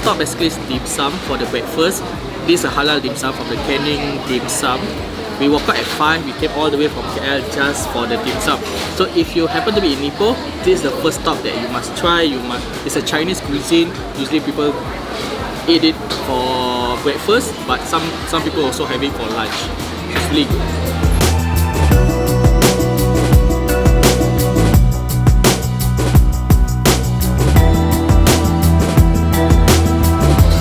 first stop basically is dim sum for the breakfast. This is a halal dim sum from the Canning Dim Sum. We woke up at 5, we came all the way from KL just for the dim sum. So if you happen to be in Ipoh, this is the first stop that you must try. It's a Chinese cuisine. Usually people eat it for breakfast, but some people also have it for lunch. It's really good.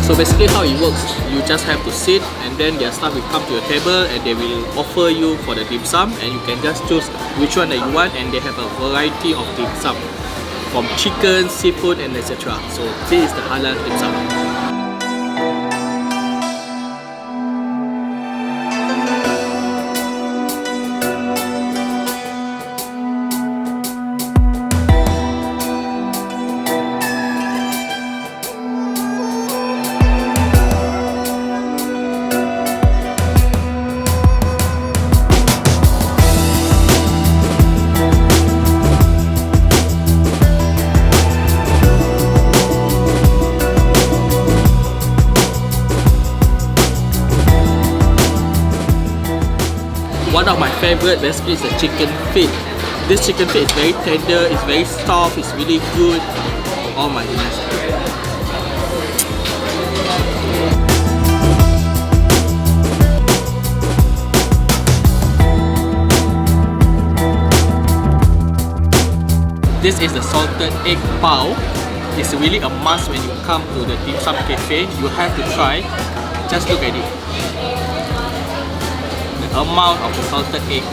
So basically how it works, you just have to sit and then their staff will come to your table and they will offer you for the dim sum, and you can just choose which one that you want, and they have a variety of dim sum from chicken, seafood and etc. So this is the halal dim sum. One of my favorite basically is the chicken feet. This chicken feet is very tender, it's very soft, it's really good. Oh my goodness. This is the salted egg pao. It's really a must when you come to the dim sum cafe. You have to try. Just look at it. Amount of the salted egg.